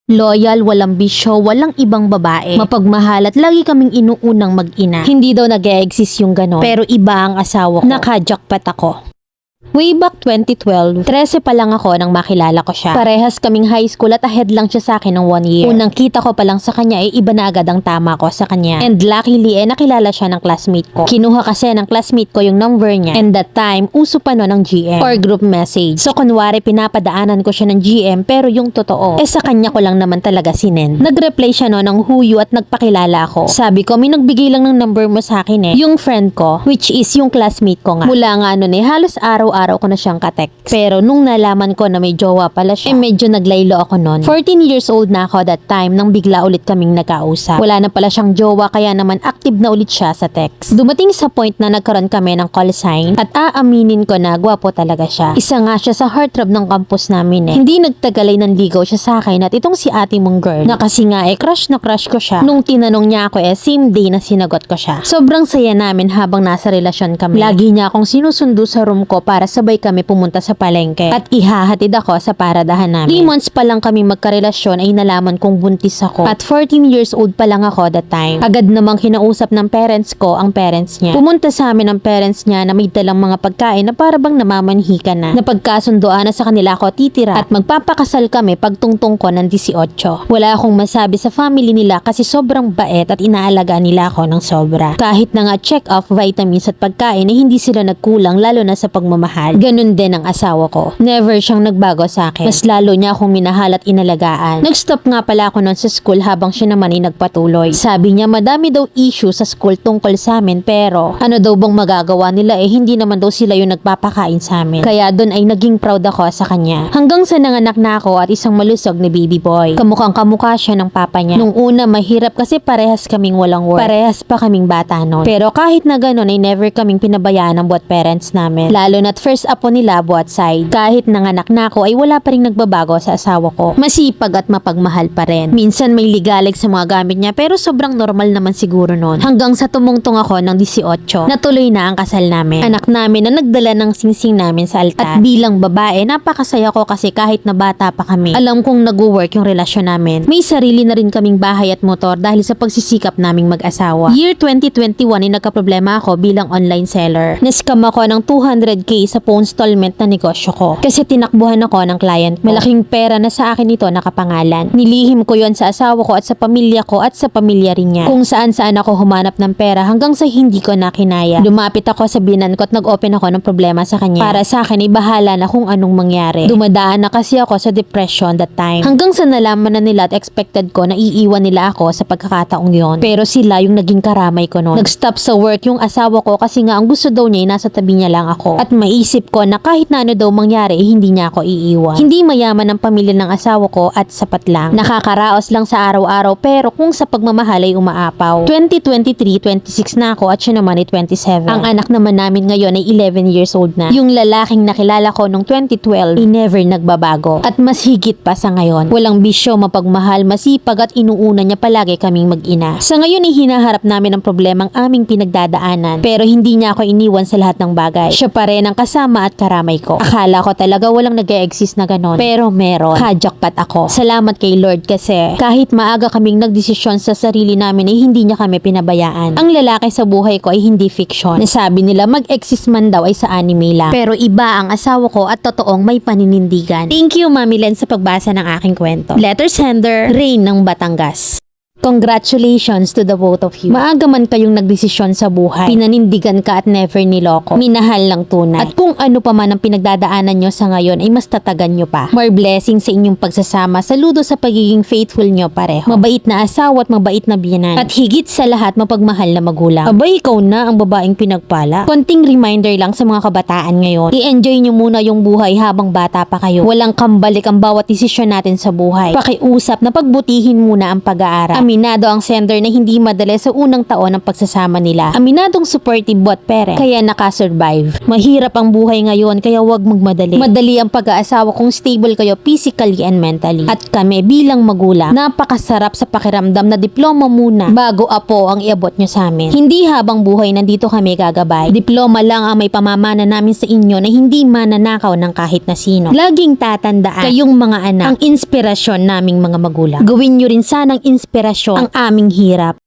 Loyal, walang bisyo, walang ibang babae. Mapagmahal at lagi kaming inuunang mag-ina. Hindi daw nag-e-exist yung ganon. Pero iba ang asawa ko. Naka-jackpot ako. Way back 2012, 13 pa lang ako nang makilala ko siya. Parehas kaming high school at ahead lang siya sa akin ng 1 year. Unang kita ko pa lang sa kanya ay iba na agad ang tama ko sa kanya. And luckily nakilala siya ng classmate ko. Kinuha kasi ng classmate ko yung number niya. And that time, uso pa no ng GM or group message. So kunwari pinapadaanan ko siya ng GM pero yung totoo, sa kanya ko lang naman talaga sinend. Nag-reply siya no ng huyo at nagpakilala ako. Sabi ko, may nagbigay lang ng number mo sa akin yung friend ko, which is yung classmate ko nga. Mula nga nun halos araw ko na siyang katext. Pero nung nalaman ko na may jowa pala siya, medyo naglaylo ako nun. 14 years old na ako that time nang bigla ulit kaming nagkausap. Wala na pala siyang jowa kaya naman active na ulit siya sa text. Dumating sa point na nagkaroon kami ng call sign at aaminin ko na gwapo talaga siya. Isa nga siya sa heartthrob ng campus namin Hindi nagtagalay nanligaw siya sa akin at itong si ate mong girl na kasi nga crush na crush ko siya. Nung tinanong niya ako same day na sinagot ko siya. Sobrang saya namin habang nasa relasyon kami. Lagi niya akong sinusundo sa room ko para sabay kami pumunta sa palengke at ihahatid ako sa paradahan namin. 3 months pa lang kami magkarelasyon ay nalaman kong buntis ako at 14 years old pa lang ako that time. Agad namang kinausap ng parents ko ang parents niya. Pumunta sa amin ang parents niya na may dalang mga pagkain na para bang namamanhika na. Napagkasundoan na sa kanila ako titira at magpapakasal kami pagtungtong ko ng 18. Wala akong masabi sa family nila kasi sobrang bait at inaalaga nila ako ng sobra. Kahit na nga check off vitamins at pagkain ay hindi sila nagkulang lalo na sa pagmamahal. Ganun din ang asawa ko. Never siyang nagbago sa akin. Mas lalo niya akong minahal at inalagaan. Nag-stop nga pala ako noon sa school habang siya naman ay nagpatuloy. Sabi niya madami daw issue sa school tungkol sa amin pero ano daw bang magagawa nila hindi naman daw sila yung nagpapakain sa amin. Kaya doon ay naging proud ako sa kanya. Hanggang sa nanganak na ako at isang malusog na baby boy. Kamukhang kamukha siya ng papa niya. Nung una mahirap kasi parehas kaming walang work. Parehas pa kaming bata noon. Pero kahit na gano'n ay never kaming pinabayaan ng buat parents namin. Lalo na't first apo nila buat side. Kahit nanganak na ako ay wala pa rin nagbabago sa asawa ko. Masipag at mapagmahal pa rin. Minsan may ligalig sa mga gamit niya pero sobrang normal naman siguro noon. Hanggang sa tumungtong ako ng 18. Natuloy na ang kasal namin. Anak namin na nagdala ng singsing namin sa altar. At bilang babae, napakasaya ko kasi kahit na bata pa kami, alam kong nag-work yung relasyon namin. May sarili na rin kaming bahay at motor dahil sa pagsisikap naming mag-asawa. Year 2021 ay nagkaproblema ako bilang online seller. Nascam ako ng 200k sa phone installment na negosyo ko. Kasi tinakbuhan ako ng client ko. Malaking pera na sa akin ito nakapangalan. Nilihim ko yon sa asawa ko at sa pamilya ko at sa pamilya rin niya. Kung saan ako humanap ng pera hanggang sa hindi ko na kinaya. Lumapit ako sa binan ko at nag-open ako ng problema sa kanya. Para sa akin ay bahala na kung anong mangyari. Dumadaan na kasi ako sa depression that time. Hanggang sa nalaman na nila at expected ko na iiwan nila ako sa pagkakataong yon. Pero sila yung naging karamay ko noon. Nag-stop sa work yung asawa ko kasi nga ang gusto daw niya ay nasa tabi niya lang ako. At maisip ko na kahit na ano daw mangyari hindi niya ako iiwan. Hindi mayaman ang pamilya ng asawa ko at sapat lang. Nakakaraos lang sa araw-araw pero kung sa pagmamahal ay umaapaw. 2023, 26 na ako at siya naman ay 27. Ang anak naman namin ngayon ay 11 years old na. Yung lalaking nakilala ko nung 2012 ay never nagbabago. At mas higit pa sa ngayon. Walang bisyo, mapagmahal, masipag at inuuna niya palagi kaming mag-ina. Sa ngayon ay hinaharap namin ang problemang aming pinagdadaanan. Pero hindi niya ako iniwan sa lahat ng bagay. Siya pa rin ang kasama at karamay ko. Akala ko talaga walang nag-e-exist na ganon. Pero meron. Jackpot ako. Salamat kay Lord kasi kahit maaga kaming nagdesisyon sa sarili namin ay hindi niya kami pinabayaan. Ang lalaki sa buhay ko ay hindi fiction. Nasabi nila mag-exist man daw ay sa anime lang. Pero iba ang asawa ko at totoong may paninindigan. Thank you Mami Len sa pagbasa ng aking kwento. Letter sender, Rain ng Batangas. Congratulations to the both of you. Maaga man kayong nagdesisyon sa buhay. Pinanindigan ka at never niloko. Minahal lang tunay. At kung ano pa man ang pinagdadaanan nyo sa ngayon ay mas tatagan nyo pa. More blessings sa inyong pagsasama. Saludo sa pagiging faithful nyo pareho. Mabait na asawa at mabait na biyanan. At higit sa lahat mapagmahal na magulang. Abay, ikaw na ang babaeng pinagpala. Konting reminder lang sa mga kabataan ngayon. I-enjoy nyo muna yung buhay habang bata pa kayo. Walang kambalik ang bawat desisyon natin sa buhay. Pakiusap na pagbutihin muna ang pag-aaral. Aminado ang sender na hindi madali sa unang taon ng pagsasama nila. Aminadong supportive both parent, kaya nakasurvive. Mahirap ang buhay ngayon kaya wag magmadali. Madali ang pag-aasawa kung stable kayo physically and mentally. At kami bilang magulang, napakasarap sa pakiramdam na diploma muna bago apo ang iabot nyo sa amin. Hindi habang buhay nandito kami gagabay. Diploma lang ang may pamamana namin sa inyo na hindi mananakaw ng kahit na sino. Laging tatandaan kayong mga anak ang inspirasyon naming mga magulang. Gawin nyo rin sanang inspirasyon ang aming hirap.